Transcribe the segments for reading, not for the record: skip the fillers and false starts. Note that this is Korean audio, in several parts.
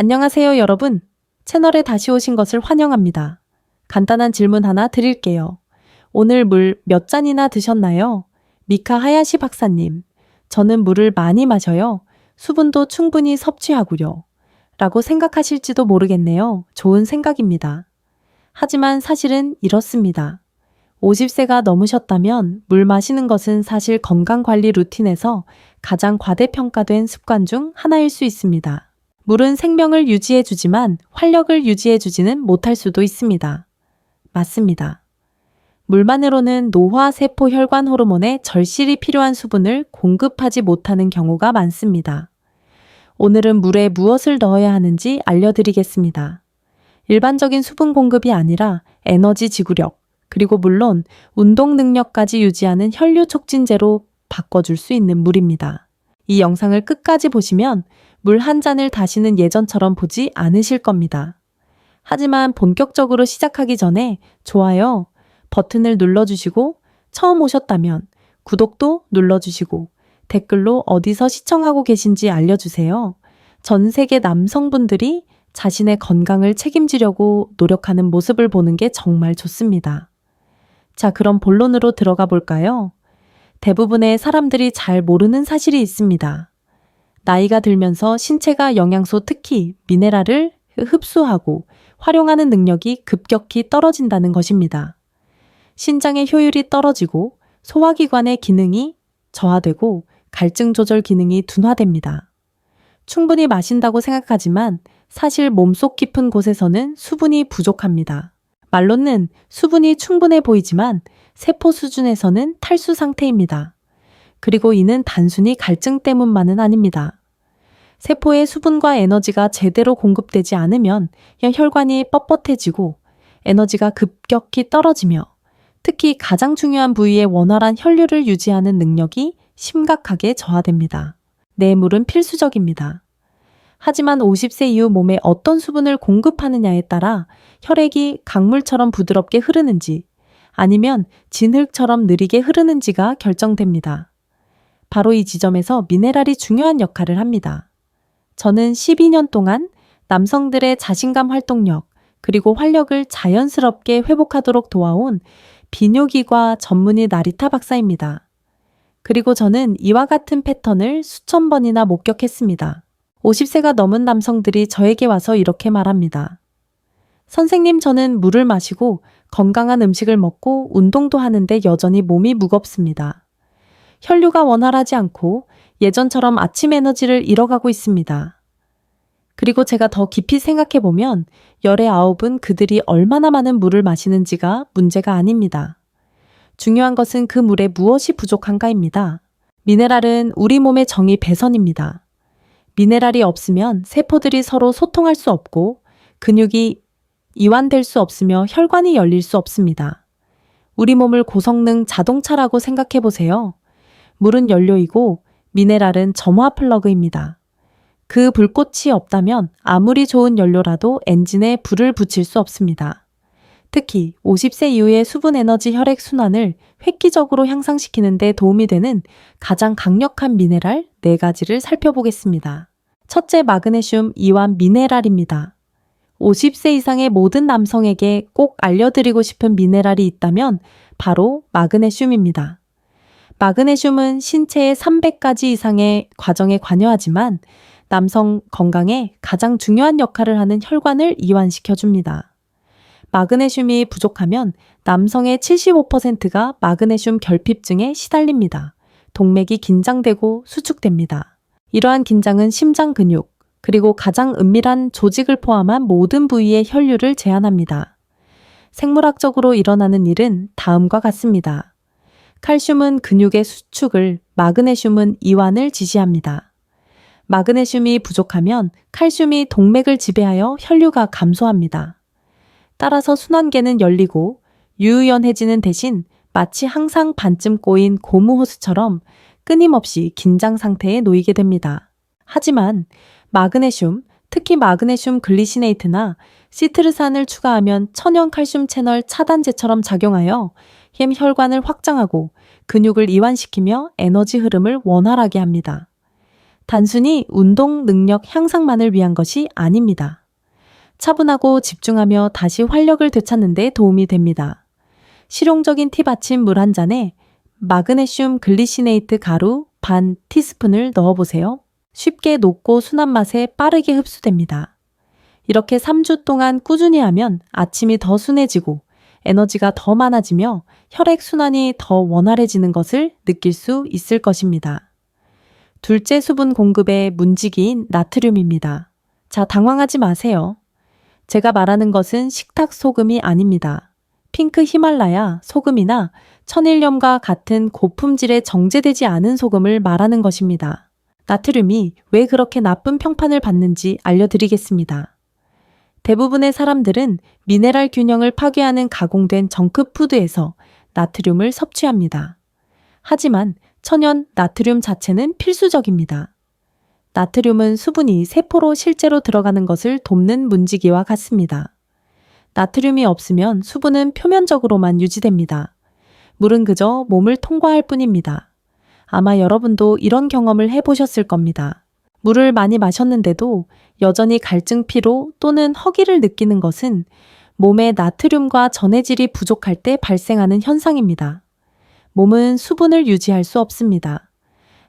안녕하세요, 여러분. 채널에 다시 오신 것을 환영합니다. 간단한 질문 하나 드릴게요. 오늘 물 몇 잔이나 드셨나요? 미카 하야시 박사님, 저는 물을 많이 마셔요. 수분도 충분히 섭취하고요. 라고 생각하실지도 모르겠네요. 좋은 생각입니다. 하지만 사실은 이렇습니다. 50세가 넘으셨다면 물 마시는 것은 사실 건강관리 루틴에서 가장 과대평가된 습관 중 하나일 수 있습니다. 물은 생명을 유지해주지만 활력을 유지해주지는 못할 수도 있습니다. 맞습니다. 물만으로는 노화 세포 혈관 호르몬에 절실히 필요한 수분을 공급하지 못하는 경우가 많습니다. 오늘은 물에 무엇을 넣어야 하는지 알려드리겠습니다. 일반적인 수분 공급이 아니라 에너지 지구력, 그리고 물론 운동 능력까지 유지하는 혈류 촉진제로 바꿔줄 수 있는 물입니다. 이 영상을 끝까지 보시면 물 한 잔을 다시는 예전처럼 보지 않으실 겁니다. 하지만 본격적으로 시작하기 전에 좋아요 버튼을 눌러주시고 처음 오셨다면 구독도 눌러주시고 댓글로 어디서 시청하고 계신지 알려주세요. 전 세계 남성분들이 자신의 건강을 책임지려고 노력하는 모습을 보는 게 정말 좋습니다. 자, 그럼 본론으로 들어가 볼까요? 대부분의 사람들이 잘 모르는 사실이 있습니다. 나이가 들면서 신체가 영양소, 특히 미네랄을 흡수하고 활용하는 능력이 급격히 떨어진다는 것입니다. 신장의 효율이 떨어지고 소화기관의 기능이 저하되고 갈증 조절 기능이 둔화됩니다. 충분히 마신다고 생각하지만 사실 몸속 깊은 곳에서는 수분이 부족합니다. 말로는 수분이 충분해 보이지만 세포 수준에서는 탈수 상태입니다. 그리고 이는 단순히 갈증 때문만은 아닙니다. 세포에 수분과 에너지가 제대로 공급되지 않으면 혈관이 뻣뻣해지고 에너지가 급격히 떨어지며 특히 가장 중요한 부위의 원활한 혈류를 유지하는 능력이 심각하게 저하됩니다. 네, 물은 필수적입니다. 하지만 50세 이후 몸에 어떤 수분을 공급하느냐에 따라 혈액이 강물처럼 부드럽게 흐르는지 아니면 진흙처럼 느리게 흐르는지가 결정됩니다. 바로 이 지점에서 미네랄이 중요한 역할을 합니다. 저는 12년 동안 남성들의 자신감 활동력 그리고 활력을 자연스럽게 회복하도록 도와온 비뇨기과 전문의 나리타 박사입니다. 그리고 저는 이와 같은 패턴을 수천 번이나 목격했습니다. 50세가 넘은 남성들이 저에게 와서 이렇게 말합니다. 선생님, 저는 물을 마시고 건강한 음식을 먹고 운동도 하는데 여전히 몸이 무겁습니다. 혈류가 원활하지 않고 예전처럼 아침 에너지를 잃어가고 있습니다. 그리고 제가 더 깊이 생각해보면 열의 9은 그들이 얼마나 많은 물을 마시는지가 문제가 아닙니다. 중요한 것은 그 물에 무엇이 부족한가입니다. 미네랄은 우리 몸의 정의 배선입니다. 미네랄이 없으면 세포들이 서로 소통할 수 없고 근육이 이완될 수 없으며 혈관이 열릴 수 없습니다. 우리 몸을 고성능 자동차라고 생각해 보세요. 물은 연료이고 미네랄은 점화 플러그입니다. 그 불꽃이 없다면 아무리 좋은 연료라도 엔진에 불을 붙일 수 없습니다. 특히 50세 이후의 수분 에너지 혈액 순환을 획기적으로 향상시키는 데 도움이 되는 가장 강력한 미네랄 4가지를 살펴보겠습니다. 첫째, 마그네슘 이완 미네랄입니다. 50세 이상의 모든 남성에게 꼭 알려드리고 싶은 미네랄이 있다면 바로 마그네슘입니다. 마그네슘은 신체의 300가지 이상의 과정에 관여하지만 남성 건강에 가장 중요한 역할을 하는 혈관을 이완시켜줍니다. 마그네슘이 부족하면 남성의 75%가 마그네슘 결핍증에 시달립니다. 동맥이 긴장되고 수축됩니다. 이러한 긴장은 심장 근육, 그리고 가장 은밀한 조직을 포함한 모든 부위의 혈류를 제한합니다. 생물학적으로 일어나는 일은 다음과 같습니다. 칼슘은 근육의 수축을, 마그네슘은 이완을 지시합니다. 마그네슘이 부족하면 칼슘이 동맥을 지배하여 혈류가 감소합니다. 따라서 순환계는 열리고 유유연해지는 대신 마치 항상 반쯤 꼬인 고무호스처럼 끊임없이 긴장 상태에 놓이게 됩니다. 하지만 마그네슘, 특히 마그네슘 글리시네이트나 시트르산을 추가하면 천연 칼슘 채널 차단제처럼 작용하여 혈관을 확장하고 근육을 이완시키며 에너지 흐름을 원활하게 합니다. 단순히 운동 능력 향상만을 위한 것이 아닙니다. 차분하고 집중하며 다시 활력을 되찾는 데 도움이 됩니다. 실용적인 팁 아침 물 한 잔에 마그네슘 글리시네이트 가루 반 티스푼을 넣어보세요. 쉽게 녹고 순한 맛에 빠르게 흡수됩니다. 이렇게 3주 동안 꾸준히 하면 아침이 더 순해지고 에너지가 더 많아지며 혈액순환이 더 원활해지는 것을 느낄 수 있을 것입니다. 둘째 수분 공급의 문지기인 나트륨입니다. 자, 당황하지 마세요. 제가 말하는 것은 식탁 소금이 아닙니다. 핑크 히말라야 소금이나 천일염과 같은 고품질의 정제되지 않은 소금을 말하는 것입니다. 나트륨이 왜 그렇게 나쁜 평판을 받는지 알려드리겠습니다. 대부분의 사람들은 미네랄 균형을 파괴하는 가공된 정크푸드에서 나트륨을 섭취합니다. 하지만 천연 나트륨 자체는 필수적입니다. 나트륨은 수분이 세포로 실제로 들어가는 것을 돕는 문지기와 같습니다. 나트륨이 없으면 수분은 표면적으로만 유지됩니다. 물은 그저 몸을 통과할 뿐입니다. 아마 여러분도 이런 경험을 해보셨을 겁니다. 물을 많이 마셨는데도 여전히 갈증 피로 또는 허기를 느끼는 것은 몸에 나트륨과 전해질이 부족할 때 발생하는 현상입니다. 몸은 수분을 유지할 수 없습니다.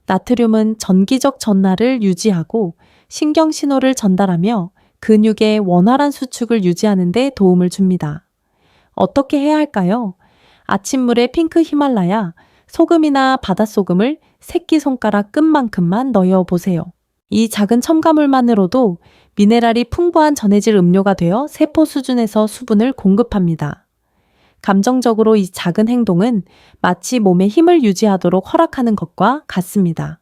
나트륨은 전기적 전달을 유지하고 신경 신호를 전달하며 근육의 원활한 수축을 유지하는 데 도움을 줍니다. 어떻게 해야 할까요? 아침물에 핑크 히말라야, 소금이나 바닷소금을 새끼손가락 끝만큼만 넣어보세요. 이 작은 첨가물만으로도 미네랄이 풍부한 전해질 음료가 되어 세포 수준에서 수분을 공급합니다. 감정적으로 이 작은 행동은 마치 몸의 힘을 유지하도록 허락하는 것과 같습니다.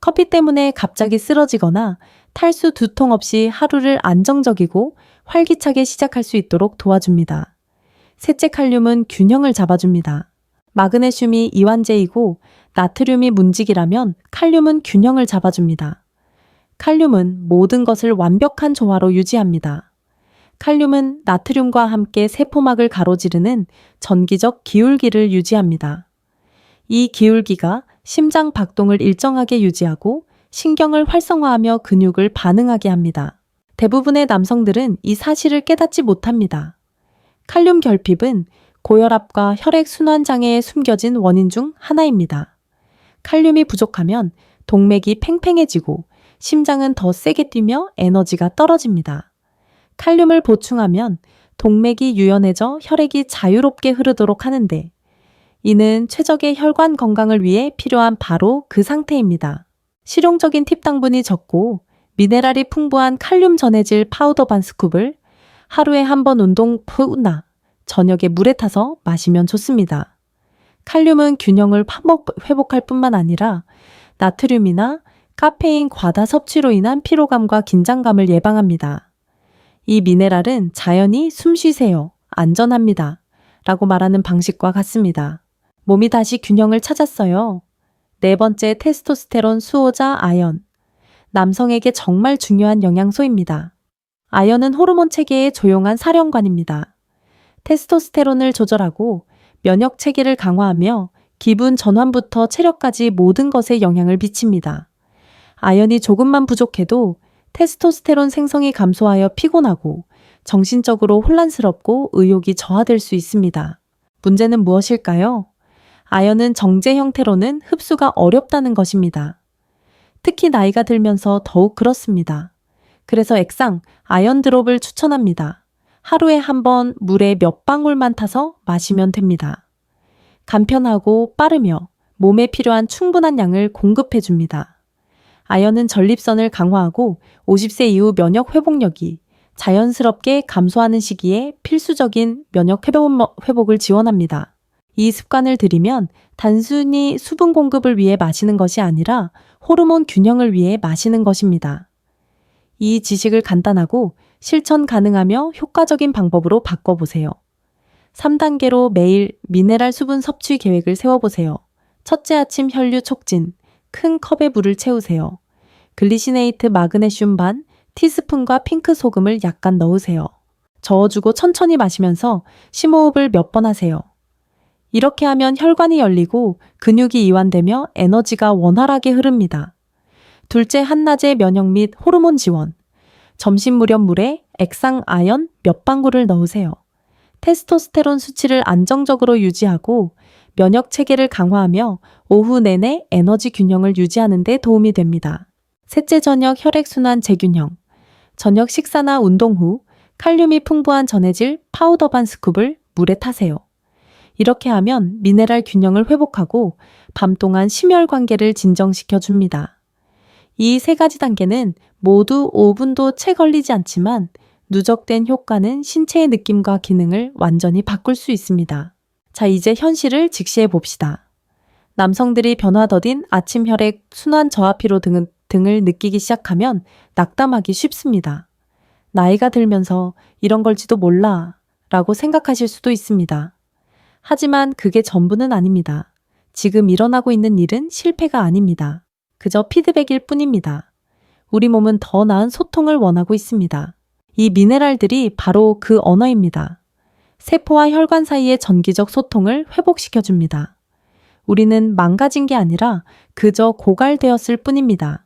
커피 때문에 갑자기 쓰러지거나 탈수 두통 없이 하루를 안정적이고 활기차게 시작할 수 있도록 도와줍니다. 셋째 칼륨은 균형을 잡아줍니다. 마그네슘이 이완제이고 나트륨이 문지기라면 칼륨은 균형을 잡아줍니다. 칼륨은 모든 것을 완벽한 조화로 유지합니다. 칼륨은 나트륨과 함께 세포막을 가로지르는 전기적 기울기를 유지합니다. 이 기울기가 심장 박동을 일정하게 유지하고 신경을 활성화하며 근육을 반응하게 합니다. 대부분의 남성들은 이 사실을 깨닫지 못합니다. 칼륨 결핍은 고혈압과 혈액순환 장애에 숨겨진 원인 중 하나입니다. 칼륨이 부족하면 동맥이 팽팽해지고 심장은 더 세게 뛰며 에너지가 떨어집니다. 칼륨을 보충하면 동맥이 유연해져 혈액이 자유롭게 흐르도록 하는데 이는 최적의 혈관 건강을 위해 필요한 바로 그 상태입니다. 실용적인 팁 당분이 적고 미네랄이 풍부한 칼륨 전해질 파우더 반 스쿱을 하루에 한 번 운동 후나 저녁에 물에 타서 마시면 좋습니다. 칼륨은 균형을 회복할 뿐만 아니라 나트륨이나 카페인 과다 섭취로 인한 피로감과 긴장감을 예방합니다. 이 미네랄은 자연히 숨 쉬세요. 안전합니다. 라고 말하는 방식과 같습니다. 몸이 다시 균형을 찾았어요. 네 번째, 테스토스테론 수호자 아연. 남성에게 정말 중요한 영양소입니다. 아연은 호르몬 체계의 조용한 사령관입니다. 테스토스테론을 조절하고 면역 체계를 강화하며 기분 전환부터 체력까지 모든 것에 영향을 미칩니다. 아연이 조금만 부족해도 테스토스테론 생성이 감소하여 피곤하고 정신적으로 혼란스럽고 의욕이 저하될 수 있습니다. 문제는 무엇일까요? 아연은 정제 형태로는 흡수가 어렵다는 것입니다. 특히 나이가 들면서 더욱 그렇습니다. 그래서 액상 아연 드롭을 추천합니다. 하루에 한 번 물에 몇 방울만 타서 마시면 됩니다. 간편하고 빠르며 몸에 필요한 충분한 양을 공급해 줍니다. 아연은 전립선을 강화하고 50세 이후 면역 회복력이 자연스럽게 감소하는 시기에 필수적인 면역 회복을 지원합니다. 이 습관을 들이면 단순히 수분 공급을 위해 마시는 것이 아니라 호르몬 균형을 위해 마시는 것입니다. 이 지식을 간단하고 실천 가능하며 효과적인 방법으로 바꿔보세요. 3단계로 매일 미네랄 수분 섭취 계획을 세워보세요. 첫째, 아침 혈류 촉진. 큰 컵에 물을 채우세요. 글리시네이트 마그네슘 반 티스푼과 핑크 소금을 약간 넣으세요. 저어주고 천천히 마시면서 심호흡을 몇 번 하세요. 이렇게 하면 혈관이 열리고 근육이 이완되며 에너지가 원활하게 흐릅니다. 둘째, 한낮의 면역 및 호르몬 지원. 점심 무렵 물에 액상 아연 몇 방울을 넣으세요. 테스토스테론 수치를 안정적으로 유지하고 면역 체계를 강화하며 오후 내내 에너지 균형을 유지하는 데 도움이 됩니다. 셋째, 저녁 혈액순환 재균형. 저녁 식사나 운동 후 칼륨이 풍부한 전해질 파우더 반 스쿱을 물에 타세요. 이렇게 하면 미네랄 균형을 회복하고 밤 동안 심혈관계를 진정시켜 줍니다. 이 세 가지 단계는 모두 5분도 채 걸리지 않지만 누적된 효과는 신체의 느낌과 기능을 완전히 바꿀 수 있습니다. 자, 이제 현실을 직시해 봅시다. 남성들이 변화 더딘 아침 혈액 순환 저하 피로 등을 느끼기 시작하면 낙담하기 쉽습니다. 나이가 들면서 이런 걸지도 몰라 라고 생각하실 수도 있습니다. 하지만 그게 전부는 아닙니다. 지금 일어나고 있는 일은 실패가 아닙니다. 그저 피드백일 뿐입니다. 우리 몸은 더 나은 소통을 원하고 있습니다. 이 미네랄들이 바로 그 언어입니다. 세포와 혈관 사이의 전기적 소통을 회복시켜 줍니다. 우리는 망가진 게 아니라 그저 고갈되었을 뿐입니다.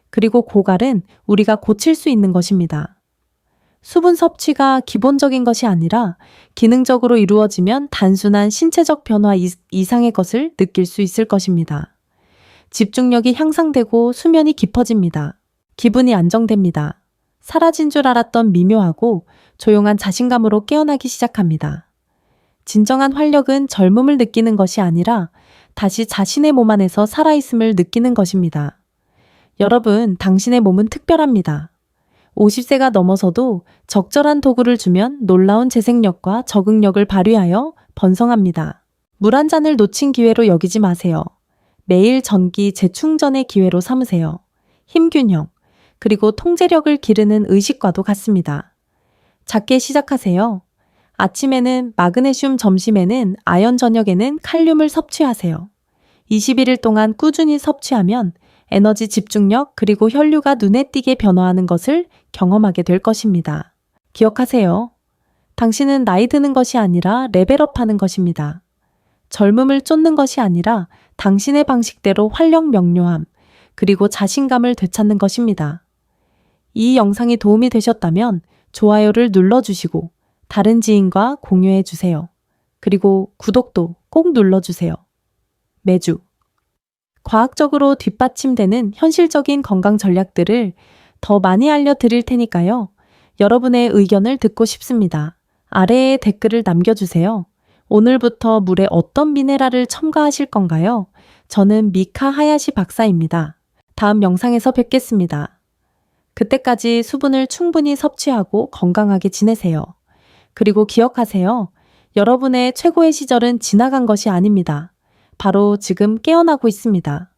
그리고 고갈은 우리가 고칠 수 있는 것입니다. 수분 섭취가 기본적인 것이 아니라 기능적으로 이루어지면 단순한 신체적 변화 이상의 것을 느낄 수 있을 것입니다. 집중력이 향상되고 수면이 깊어집니다. 기분이 안정됩니다. 사라진 줄 알았던 미묘하고 조용한 자신감으로 깨어나기 시작합니다. 진정한 활력은 젊음을 느끼는 것이 아니라 다시 자신의 몸 안에서 살아있음을 느끼는 것입니다. 여러분, 당신의 몸은 특별합니다. 50세가 넘어서도 적절한 도구를 주면 놀라운 재생력과 적응력을 발휘하여 번성합니다. 물 한 잔을 놓친 기회로 여기지 마세요. 매일 전기 재충전의 기회로 삼으세요. 힘균형, 그리고 통제력을 기르는 의식과도 같습니다. 작게 시작하세요. 아침에는 마그네슘, 점심에는 아연, 저녁에는 칼륨을 섭취하세요. 21일 동안 꾸준히 섭취하면 에너지, 집중력, 그리고 혈류가 눈에 띄게 변화하는 것을 경험하게 될 것입니다. 기억하세요. 당신은 나이 드는 것이 아니라 레벨업하는 것입니다. 젊음을 쫓는 것이 아니라 당신의 방식대로 활력 명료함, 그리고 자신감을 되찾는 것입니다. 이 영상이 도움이 되셨다면 좋아요를 눌러주시고 다른 지인과 공유해 주세요. 그리고 구독도 꼭 눌러주세요. 매주 과학적으로 뒷받침되는 현실적인 건강 전략들을 더 많이 알려드릴 테니까요. 여러분의 의견을 듣고 싶습니다. 아래에 댓글을 남겨주세요. 오늘부터 물에 어떤 미네랄을 첨가하실 건가요? 저는 미카 하야시 박사입니다. 다음 영상에서 뵙겠습니다. 그때까지 수분을 충분히 섭취하고 건강하게 지내세요. 그리고 기억하세요. 여러분의 최고의 시절은 지나간 것이 아닙니다. 바로 지금 깨어나고 있습니다.